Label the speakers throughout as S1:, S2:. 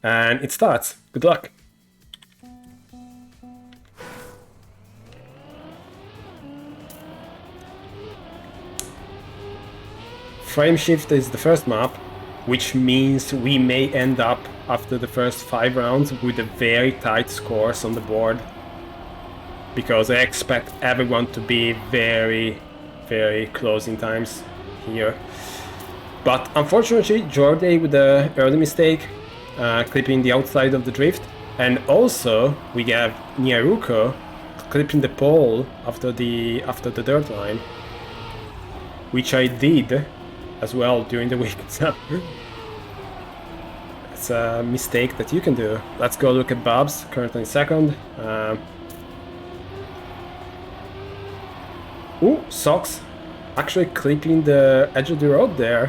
S1: And it starts. Good luck. Frame shift is the first map, which means we may end up after the first 5 rounds with a very tight scores on the board, because I expect everyone to be very, very close in times here. But unfortunately, Jorday with the early mistake, clipping the outside of the drift, and also we have Nyaruko clipping the pole after the dirt line, which I did as well during the week. So it's a mistake that you can do. Let's go look at Babz, currently in second. Ooh, Socks actually clipping the edge of the road there,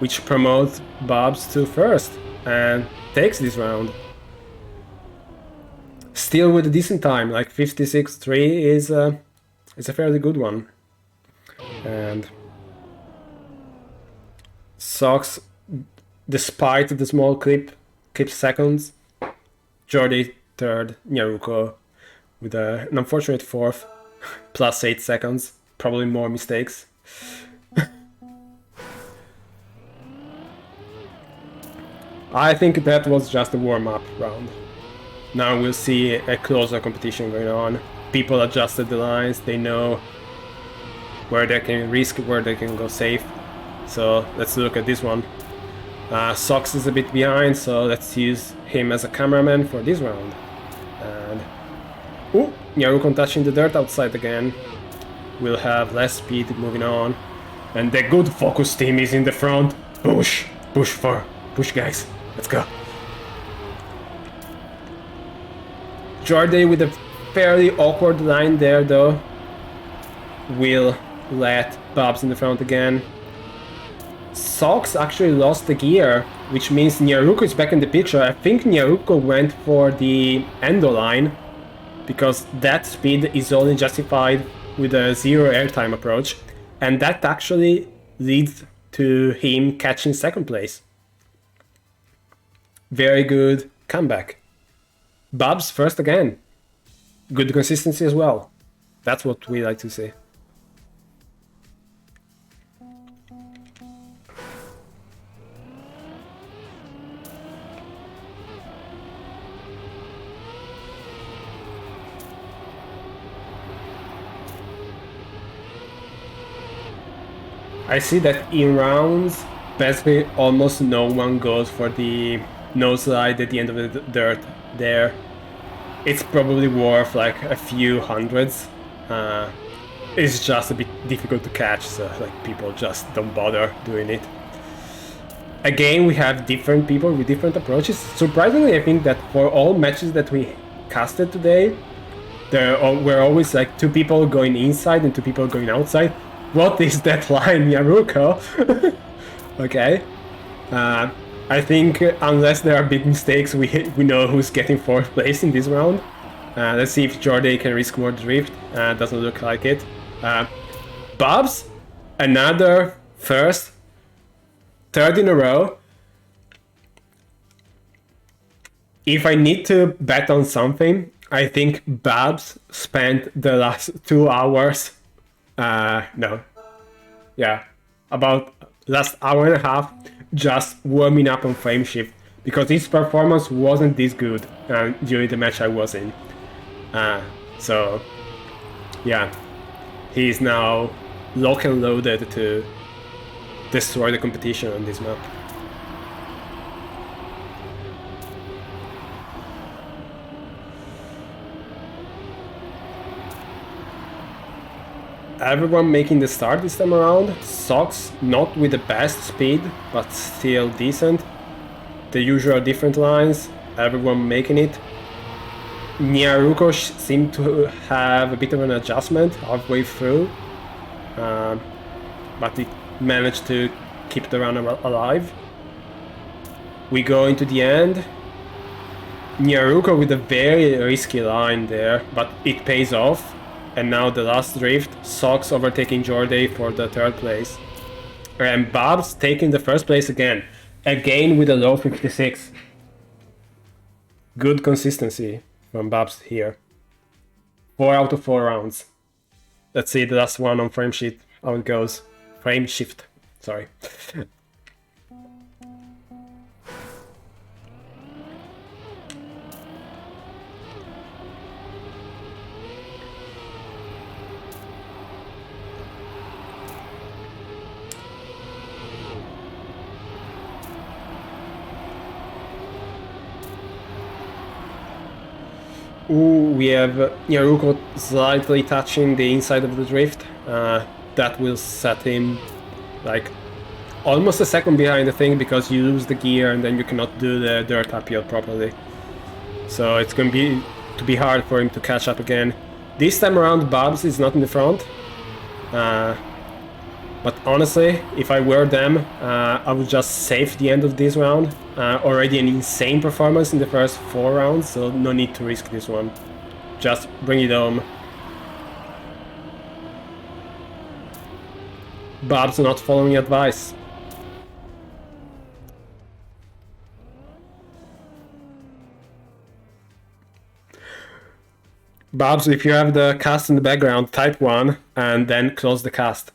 S1: which promotes Babz to first and takes this round. Still with a decent time, like 56.3 is a fairly good one. And Socks, despite the small clip, keeps seconds. Jorday third, Nyaruko with an unfortunate fourth, plus 8 seconds, probably more mistakes. I think that was just a warm-up round. Now we'll see a closer competition going on. People adjusted the lines, they know where they can risk, where they can go safe. So let's look at this one. Socks is a bit behind, so let's use him as a cameraman for this round. And ooh, Nyaruko touching the dirt outside again. We'll have less speed moving on. And the good focus team is in the front. Push! Push guys. Let's go. Jorday with a fairly awkward line there though. Will let Babz in the front again. Socks actually lost the gear, which means Nyaruko is back in the picture. I think Nyaruko went for the endo line, because that speed is only justified with a zero airtime approach, and that actually leads to him catching second place. Very good comeback. Babz first again. Good consistency as well. That's what we like to see. I see that in rounds, basically almost no one goes for the nose slide at the end of the dirt there. It's probably worth like a few hundreds. It's just a bit difficult to catch, so like people just don't bother doing it. Again, we have different people with different approaches. Surprisingly, I think that for all matches that we casted today, there were always like 2 people going inside and 2 people going outside. What is that line, Nyaruko? Okay. I think unless there are big mistakes, we know who's getting 4th place in this round. Let's see if Jorday can risk more drift. Doesn't look like it. Babz, another first, 3rd in a row. If I need to bet on something, I think Babz spent the last 2 hours about last hour and a half just warming up on frame shift, because his performance wasn't this good during the match I was in. So yeah, he is now lock and loaded to destroy the competition on this map. Everyone making the start this time around. Socks not with the best speed, but still decent. The usual different lines, everyone making it. Nyaruko seemed to have a bit of an adjustment halfway through, but it managed to keep the run alive. We go into the end. Nyaruko with a very risky line there, but it pays off. And now the last drift, Socks overtaking Jorday for the 3rd place. And Babz taking the 1st place again with a low 56. Good consistency from Babz here. 4 out of 4 rounds. Let's see the last one on frame shift, how it goes. Frame shift, sorry. Ooh, we have Nyaruko slightly touching the inside of the drift. That will set him like almost a second behind the thing because you lose the gear and then you cannot do the dirt uphill properly. So it's going to be hard for him to catch up again. This time around Babz is not in the front. But honestly, if I were them, I would just save the end of this round. Already an insane performance in the first 4 rounds, so no need to risk this one. Just bring it home. Babz not following advice. Babz, if you have the cast in the background, type 1 and then close the cast.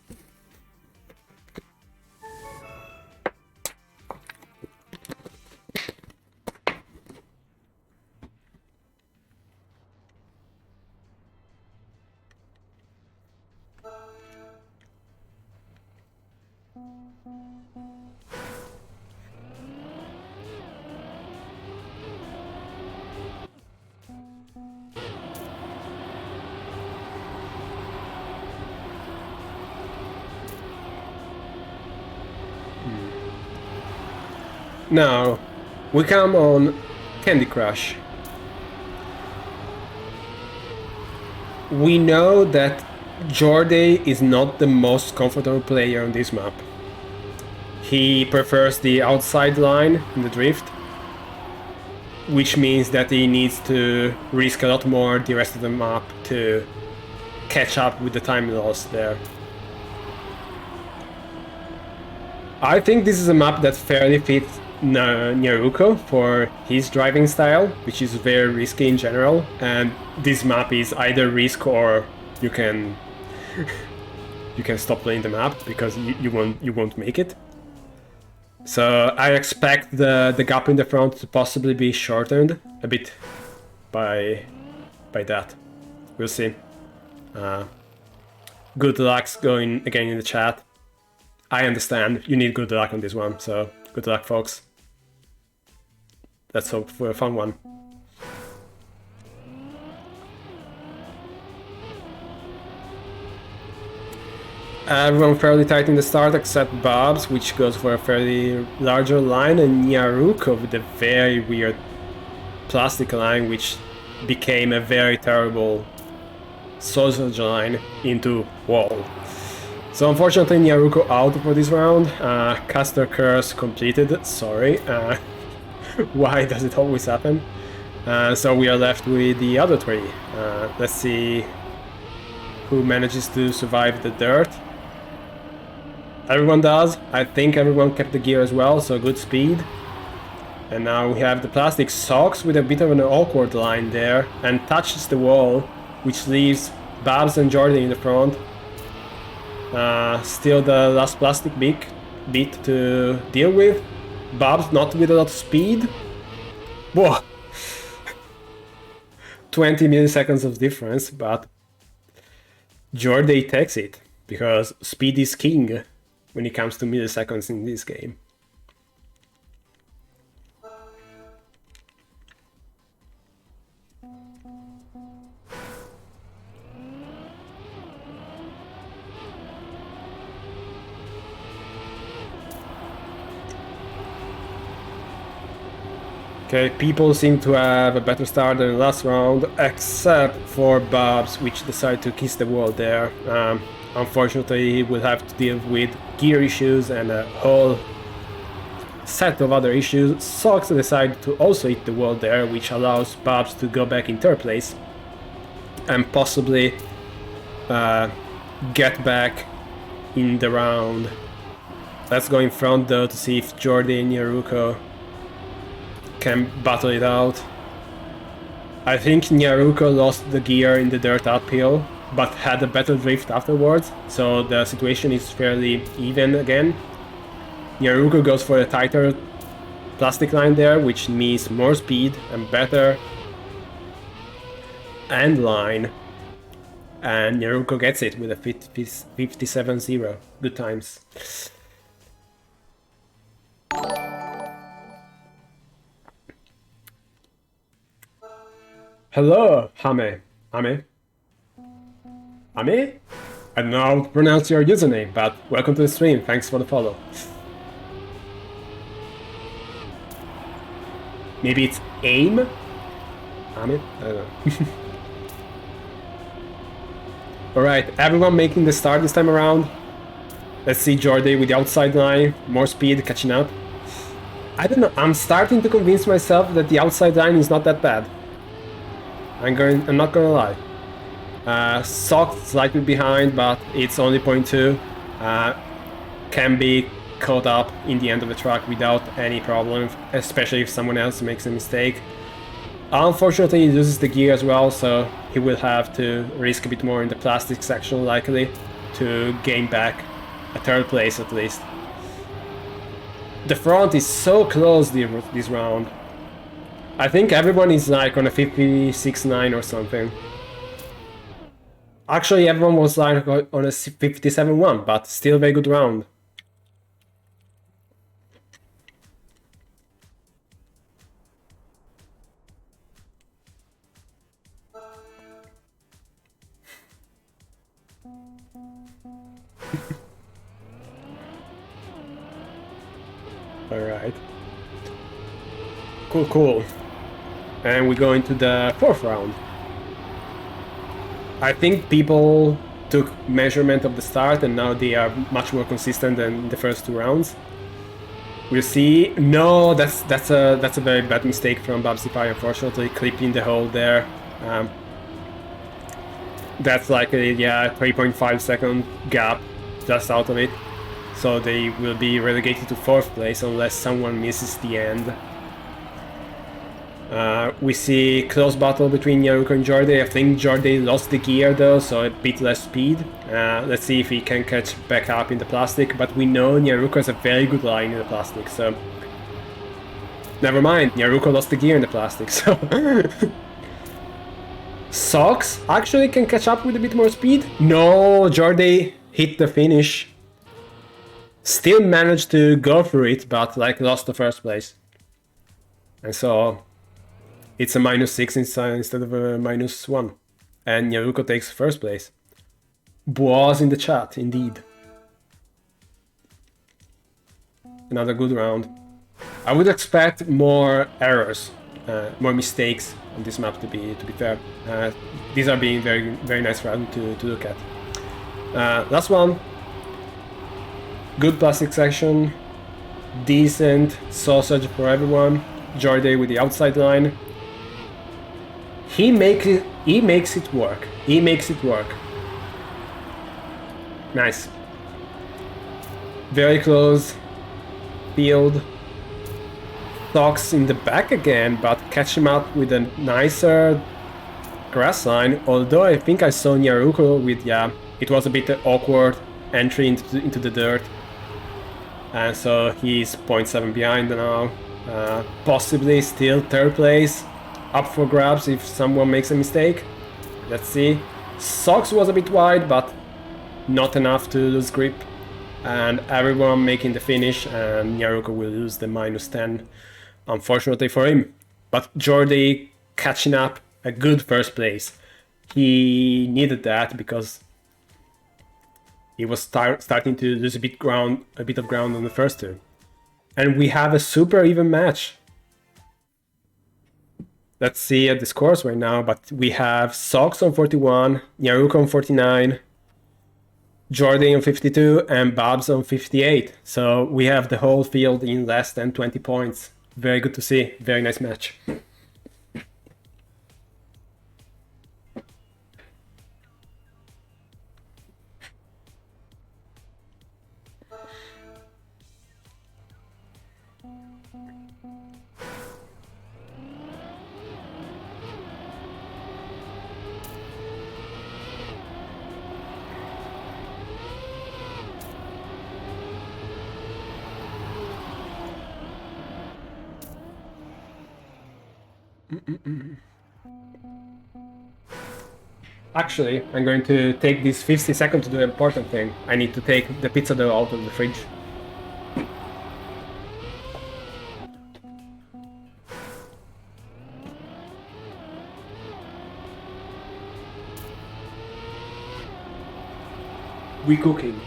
S1: Now, we come on Candy Crush. We know that Jorday is not the most comfortable player on this map. He prefers the outside line in the drift, which means that he needs to risk a lot more the rest of the map to catch up with the time lost there. I think this is a map that fairly fits Nyaruko for his driving style, which is very risky in general, and this map is either risk or you can stop playing the map because you won't make it. So I expect the gap in the front to possibly be shortened a bit by that. We'll see. Good luck's going again in the chat. I understand you need good luck on this one, so good luck, folks. Let's hope for a fun one. Everyone fairly tight in the start except Babz, which goes for a fairly larger line, and Nyaruko with a very weird plastic line, which became a very terrible sausage line into wall. So unfortunately Nyaruko out for this round. Caster curse completed, sorry. Why does it always happen? So we are left with the other 3. Let's see who manages to survive the dirt. Everyone does. I think everyone kept the gear as well, so good speed. And now we have the plastic socks with a bit of an awkward line there and touches the wall, which leaves Babz and Jorday in the front. Still the last plastic bit to deal with. Babz not with a lot of speed. Whoa! 20 milliseconds of difference, but Jorday takes it, because speed is king when it comes to milliseconds in this game. Okay, people seem to have a better start than the last round, except for Babz, which decided to kiss the wall there. Unfortunately, he will have to deal with gear issues and a whole set of other issues. Socks decided to also hit the wall there, which allows Babz to go back in 3rd place and possibly get back in the round. Let's go in front though to see if Jorday and Nyaruko can battle it out. I think Nyaruko lost the gear in the dirt uphill, but had a better drift afterwards, so the situation is fairly even again. Nyaruko goes for a tighter plastic line there, which means more speed and better end line. And Nyaruko gets it with a 57-0. Good times. Hello, Hame. Hame? Hame? I don't know how to pronounce your username, but welcome to the stream. Thanks for the follow. Maybe it's AIM? Hame? I don't know. Alright, everyone making the start this time around. Let's see Jorday with the outside line. More speed, catching up. I don't know, I'm starting to convince myself that the outside line is not that bad. I'm not gonna lie. Sock slightly behind, but it's only 0.2. Can be caught up in the end of the track without any problem, especially if someone else makes a mistake. Unfortunately, he loses the gear as well, so he will have to risk a bit more in the plastic section likely to gain back a third place at least. The front is so close this round. I think everyone is like on a 56.9 or something. Actually, everyone was like on a 57.1, but still very good round. Alright. Cool. And we go into the fourth round. I think people took measurement of the start and now they are much more consistent than the first two rounds. We'll see. No, that's a very bad mistake from Babz, unfortunately, clipping the hole there. That's like a 3.5 second gap just out of it. So they will be relegated to 4th place unless someone misses the end. We see close battle between Nyaruko and Jorday. I think Jorday lost the gear though, so a bit less speed. Let's see if he can catch back up in the plastic, but we know Nyaruko has a very good line in the plastic, so... Never mind, Nyaruko lost the gear in the plastic, so... Socks actually can catch up with a bit more speed. No, Jorday hit the finish. Still managed to go through it, but like lost the first place. And so it's a -6 instead of a -1. And Nyaruko takes first place. Boaz in the chat, indeed. Another good round. I would expect more errors, more mistakes on this map to be fair. These are being very nice round to look at. Last one. Good plastic section, decent sausage for everyone. Jorday with the outside line. He makes it work. He makes it work. Nice. Very close. Field. Stocks in the back again, but catch him up with a nicer grass line. Although I think I saw Nyaruko with, it was a bit awkward entry into the dirt. And so he's 0.7 behind now. Possibly still 3rd place. Up for grabs if someone makes a mistake. Let's see. Socks was a bit wide, but not enough to lose grip. And everyone making the finish, and Nyaruko will lose the -10. Unfortunately for him. But Jorday catching up, a good first place. He needed that because he was starting to lose a bit of ground on the first two. And we have a super even match. Let's see at the scores right now, but we have Socks on 41, Nyaruko on 49, Jorday on 52, and Babz on 58. So we have the whole field in less than 20 points. Very good to see. Very nice match. Actually, I'm going to take this 50 seconds to do the important thing. I need to take the pizza dough out of the fridge. We cooking.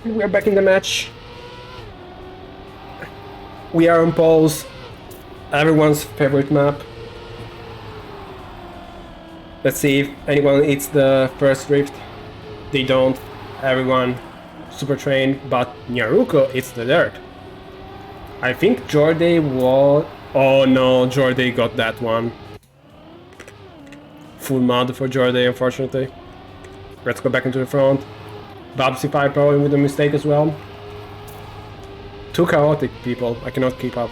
S1: We're back in the match. We are on poles. Everyone's favorite map. Let's see if anyone hits the first rift. They don't. Everyone super trained, but Nyaruko hits the dirt. I think Jorday was... Oh no, Jorday got that one. Full mud for Jorday, unfortunately. Let's go back into the front. Babz probably with a mistake as well. Too chaotic, people. I cannot keep up.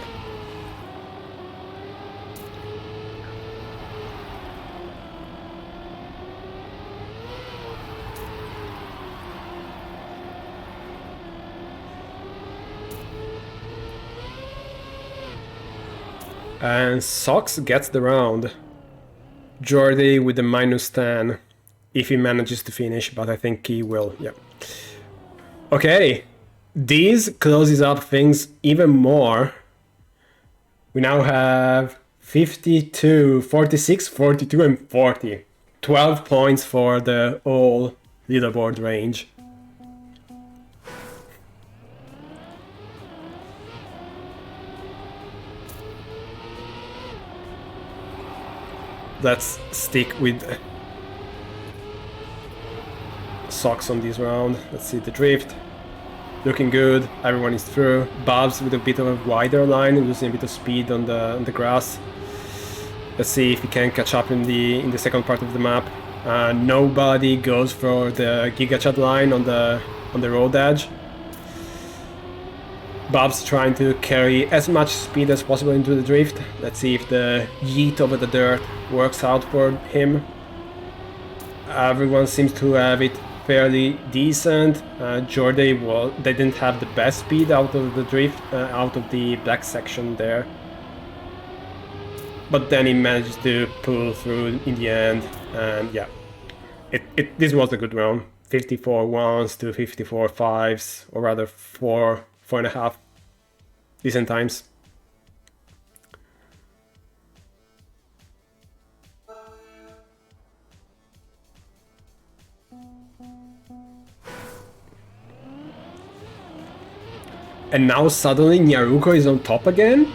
S1: And Sox gets the round. Jorday with the -10 if he manages to finish, but I think he will, yeah. Okay, this closes up things even more. We now have 52, 46, 42 and 40. 12 points for the whole leaderboard range. Let's stick with Sox on this round. Let's see the drift. Looking good. Everyone is through. Babz with a bit of a wider line, losing a bit of speed on the grass. Let's see if we can catch up in the second part of the map. Nobody goes for the GigaChat line on the road edge. Babz trying to carry as much speed as possible into the drift. Let's see if the yeet over the dirt works out for him. Everyone seems to have it fairly decent. Jorday, well, they didn't have the best speed out of the drift, out of the black section there. But then he managed to pull through in the end, and yeah, this was a good round. 54 ones to 54 fives, or rather 4.5 decent times. And now suddenly Nyaruko is on top again?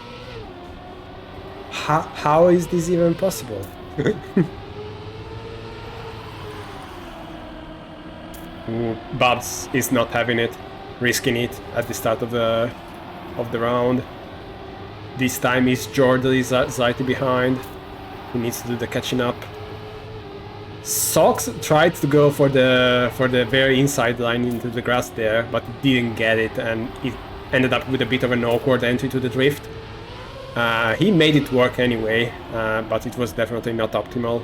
S1: How is this even possible? Babz is not having it, risking it at the start of the round. This time is Jorday slightly behind. He needs to do the catching up. Sox tried to go for the very inside line into the grass there, but didn't get it, and it ended up with a bit of an awkward entry to the drift. He made it work anyway, but it was definitely not optimal.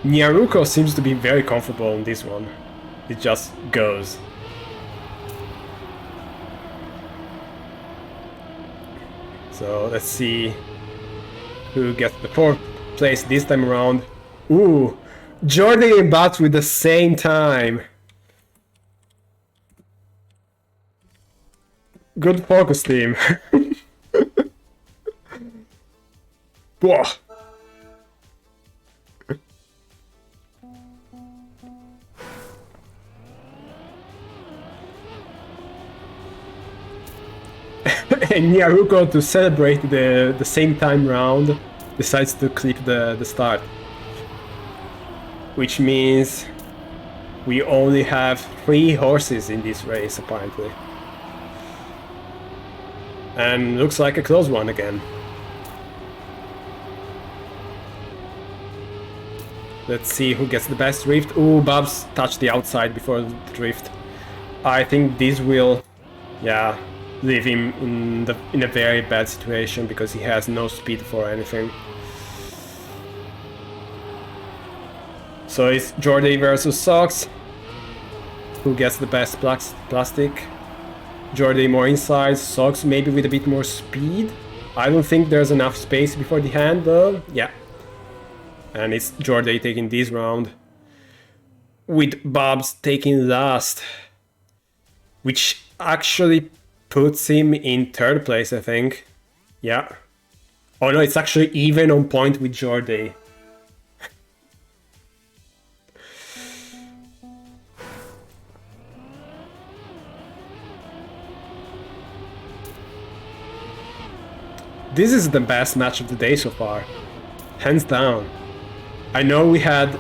S1: Nyaruko seems to be very comfortable on this one. It just goes. So let's see who gets the 4th place this time around. Ooh, Jorday and Babz with the same time. Good focus, team. Whoa. And Nyaruko to celebrate the same time round decides to click the start. Which means we only have 3 horses in this race, apparently. And looks like a close one again. Let's see who gets the best drift. Ooh, Babz touched the outside before the drift. I think this will, yeah, leave him in a very bad situation because he has no speed for anything. So it's Jorday versus Socks. Who gets the best plastic? Jorday more inside, Socks maybe with a bit more speed. I don't think there's enough space before the hand though. Yeah. And it's Jorday taking this round. With Babz taking last. Which actually puts him in 3rd place, I think. Yeah. Oh no, it's actually even on point with Jorday. This is the best match of the day so far. Hands down. I know we had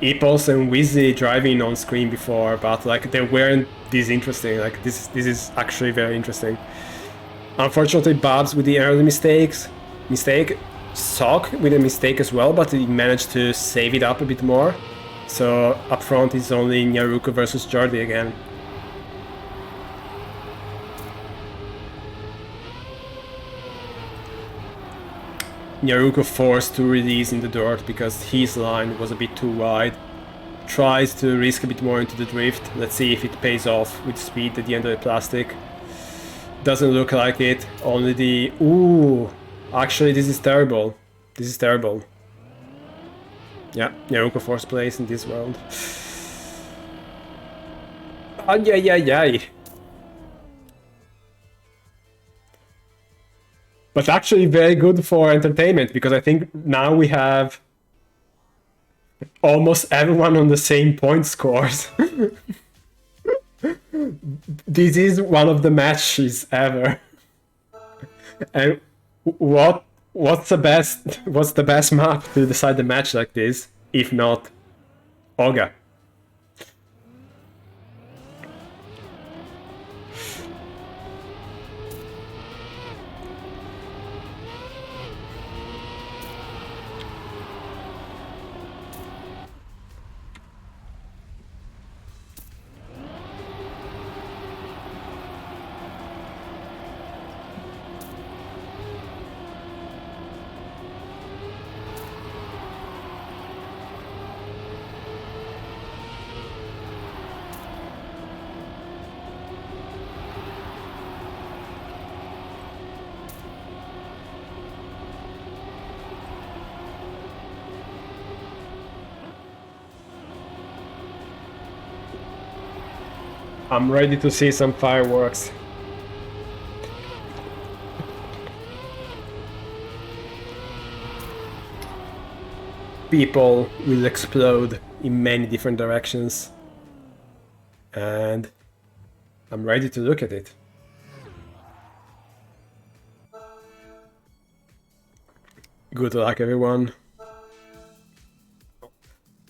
S1: Epos and Wizzy driving on screen before, but like they weren't this interesting. Like this is actually very interesting. Unfortunately, Babz with the early mistake, Sock with a mistake as well, but he managed to save it up a bit more. So up front is only Nyaruko versus Jorday again. Nyaruko forced to release in the dirt because his line was a bit too wide. Tries to risk a bit more into the drift. Let's see if it pays off with speed at the end of the plastic. Doesn't look like it. Only the... Ooh! Actually, this is terrible. This is terrible. Yeah, Nyaruko 4th place in this round. Ay. But actually very good for entertainment, because I think now we have almost everyone on the same point scores. This is one of the matches ever. And what's the best map to decide the match like this, if not Oga? I'm ready to see some fireworks. People will explode in many different directions. And I'm ready to look at it. Good luck, everyone.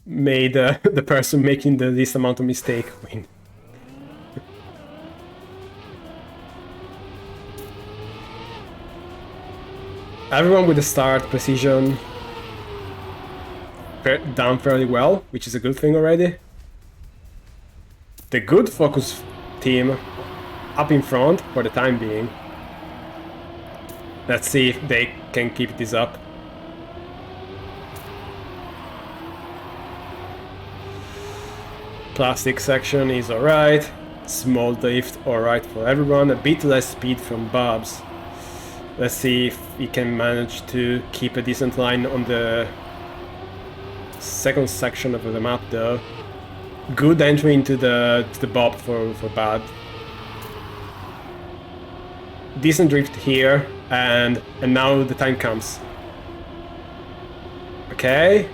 S1: May the person making the least amount of mistake win. Everyone with the start precision done fairly well, which is a good thing already. The good focus team up in front for the time being. Let's see if they can keep this up. Plastic section is alright. Small drift alright for everyone. A bit less speed from Babz. Let's see if he can manage to keep a decent line on the second section of the map though. Good entry into the bob for Bad. Decent drift here, and now the time comes. Okay.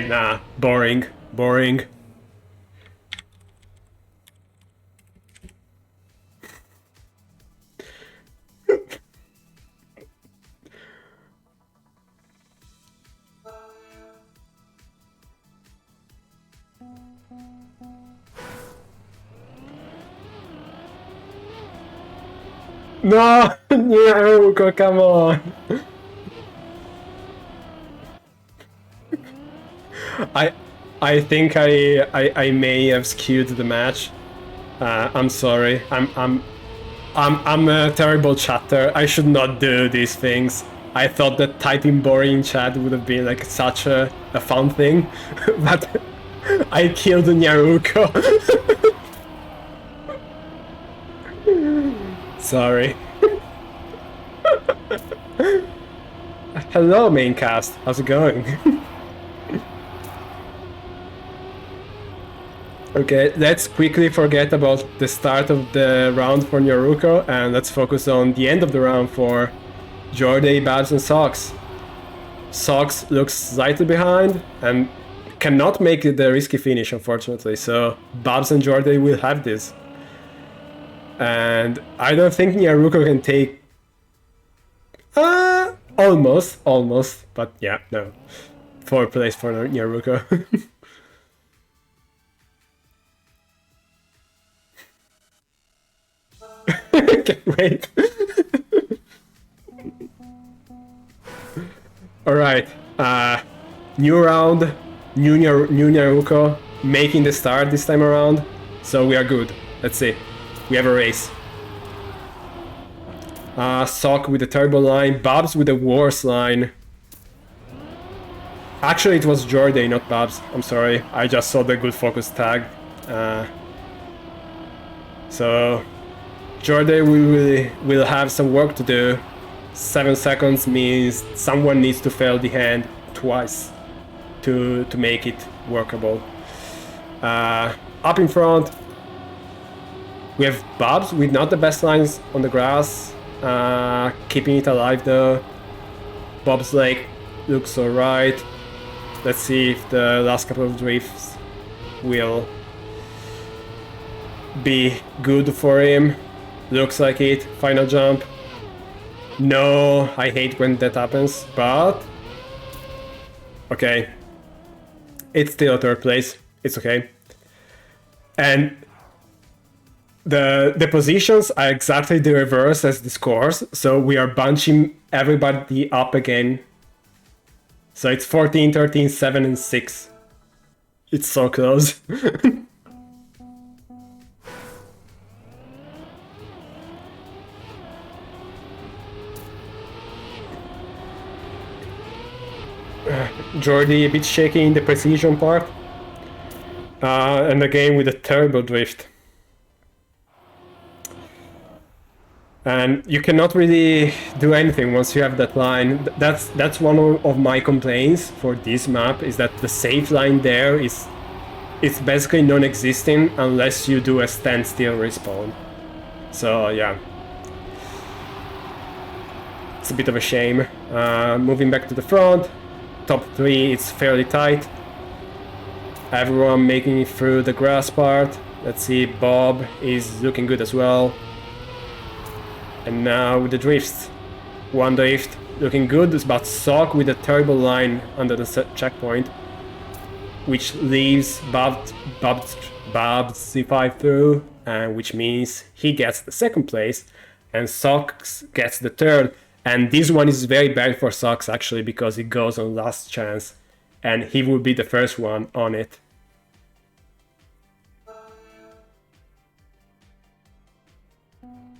S1: Nah, boring. No! Nyaruko, come on! I I think I may have skewed the match. I'm sorry. I'm a terrible chatter. I should not do these things. I thought that typing boring in chat would have been like such a fun thing, but I killed Nyaruko. Sorry. Hello, main cast. How's it going? Okay, let's quickly forget about the start of the round for Nyaruko and let's focus on the end of the round for Jorday, Babz and Sox. Sox looks slightly behind and cannot make the risky finish, unfortunately, so Babz and Jorday will have this. And I don't think Nyaruko can take... almost, but yeah, no. 4th place for Nyaruko. Can't wait. Alright, new round, new Nyaruko, making the start this time around, so we are good. Let's see, we have a race. Sock with a terrible line, Babz with a worse line. Actually, it was Jorday, not Babz. I'm sorry, I just saw the good focus tag. So Jorday will have some work to do. 7 seconds means someone needs to fail the hand twice to make it workable. Up in front, we have Babz with not the best lines on the grass, keeping it alive though. Bob's leg looks alright. Let's see if the last couple of drifts will be good for him. Looks like it. Final jump. No, I hate when that happens, but okay. It's still a 3rd place. It's okay. And the positions are exactly the reverse as the scores, so we are bunching everybody up again. So it's 14, 13, 7, and 6. It's so close. Jorday a bit shaky in the precision part. And again with a terrible drift. And you cannot really do anything once you have that line. That's one of my complaints for this map, is that the safe line there is basically non-existent unless you do a standstill respawn. So yeah, it's a bit of a shame. Moving back to the front, top 3, it's fairly tight. Everyone making it through the grass part. Let's see, Bob is looking good as well. And now with the drifts. One drift looking good, but Sock with a terrible line under the checkpoint, which leaves Babz C5 through, and which means he gets the 2nd place and Sox gets the 3rd. And this one is very bad for Sox actually, because it goes on last chance and he will be the first one on it.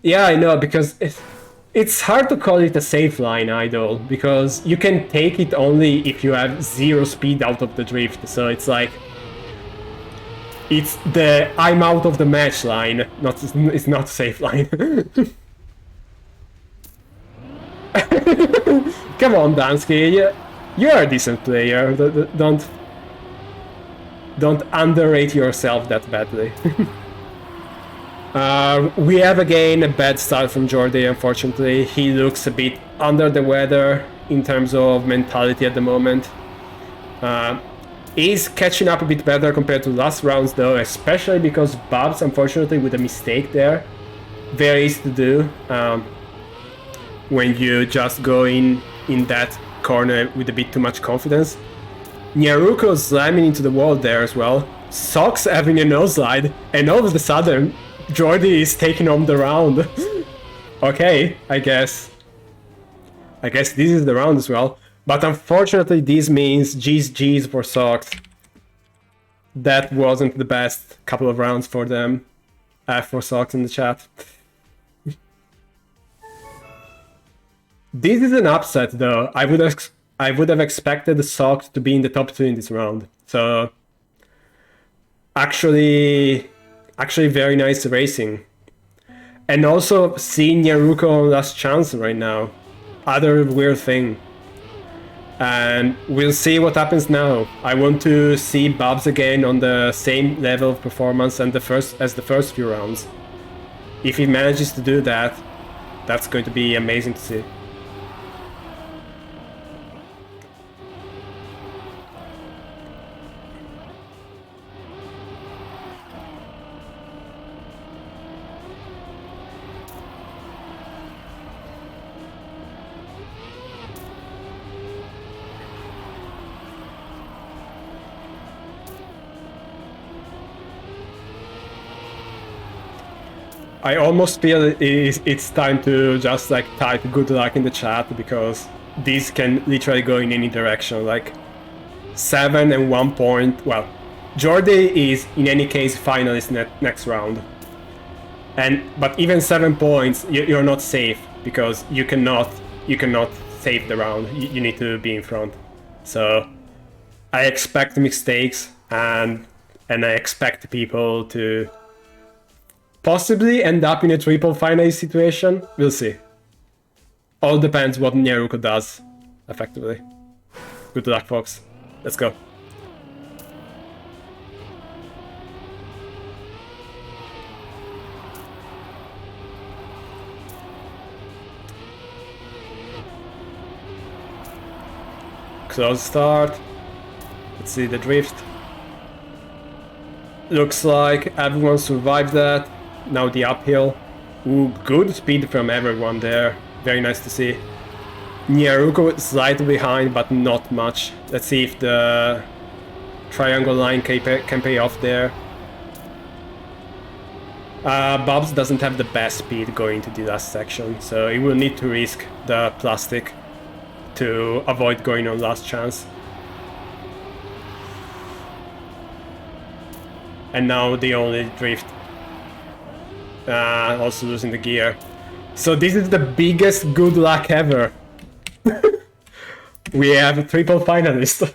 S1: Yeah, I know, because it's hard to call it a safe line idle, because you can take it only if you have 0 speed out of the drift, so it's like... It's the I'm out of the match line, it's not a safe line. Come on, Dansky, you're a decent player, don't underrate yourself that badly. We have again a bad start from Jorday, unfortunately. He looks a bit under the weather in terms of mentality at the moment. He's catching up a bit better compared to last rounds though, especially because Babz, unfortunately, with a mistake there. Very easy to do when you just go in that corner with a bit too much confidence. Nyaruko slamming into the wall there as well. Sox having a noseslide, and all of a sudden Jorday is taking on the round. Okay, I guess this is the round as well. But unfortunately, this means G's for Sox. That wasn't the best couple of rounds for them. For Sox in the chat. This is an upset, though. I would have expected the Sox to be in the top 2 in this round. So actually very nice racing. And also seeing Nyaruko on last chance right now. Other weird thing. And we'll see what happens now. I want to see Babz again on the same level of performance as the first few rounds. If he manages to do that, that's going to be amazing to see. I almost feel it's time to just like type good luck in the chat, because these can literally go in any direction. Like 7 and 1 point. Well, Jorday is in any case finalist next round. But even 7 points, you're not safe, because you cannot save the round. You need to be in front. So I expect mistakes, and I expect people to possibly end up in a triple finalist situation. We'll see. All depends what Nyaruko does, effectively. Good luck, folks. Let's go. Close start. Let's see the drift. Looks like everyone survived that. Now the uphill. Ooh, good speed from everyone there. Very nice to see. Nyaruko slightly behind, but not much. Let's see if the triangle line can pay off there. Babz doesn't have the best speed going to the last section, so he will need to risk the plastic to avoid going on last chance. And now the only drift. Also losing the gear. So this is the biggest good luck ever. We have a triple finalist.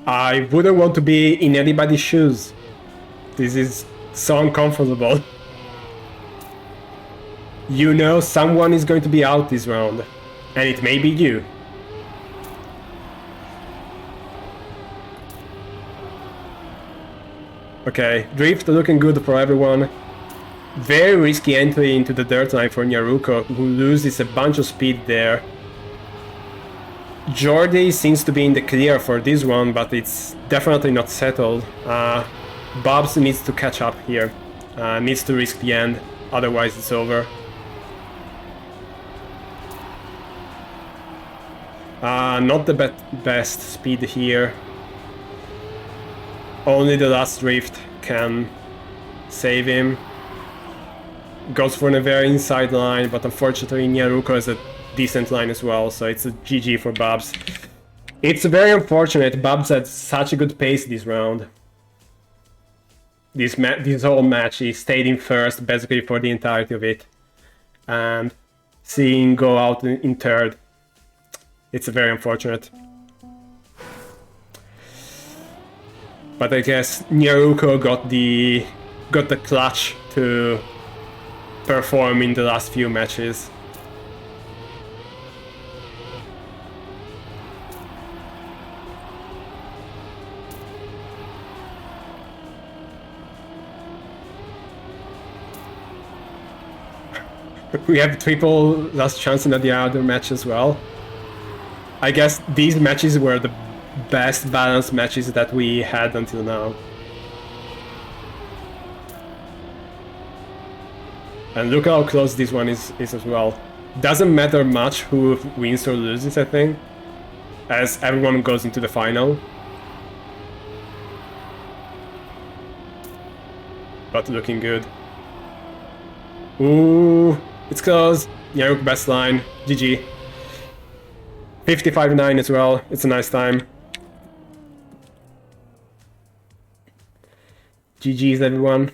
S1: I wouldn't want to be in anybody's shoes. This is so uncomfortable. You know someone is going to be out this round, and it may be you. Okay, drift looking good for everyone. Very risky entry into the dirt line for Nyaruko, who loses a bunch of speed there. Jorday seems to be in the clear for this one, but it's definitely not settled. Babz needs to catch up here. Needs to risk the end, otherwise it's over. Not the best speed here. Only the last drift can save him. Goes for a very inside line, but unfortunately Nyaruko has a decent line as well, so it's a GG for Babz. It's very unfortunate. Babz had such a good pace this round. This whole match, he stayed in first basically for the entirety of it. And seeing go out in third, it's very unfortunate. But I guess Nyaruko got the clutch to perform in the last few matches. We have triple last chance in the other match as well. I guess these matches were the best balanced matches that we had until now. And look how close this one is as well. Doesn't matter much who wins or loses, I think, as everyone goes into the final. But looking good. Ooh, it's close. Nyaruko best line. GG. 55.9 as well. It's a nice time. GG's everyone.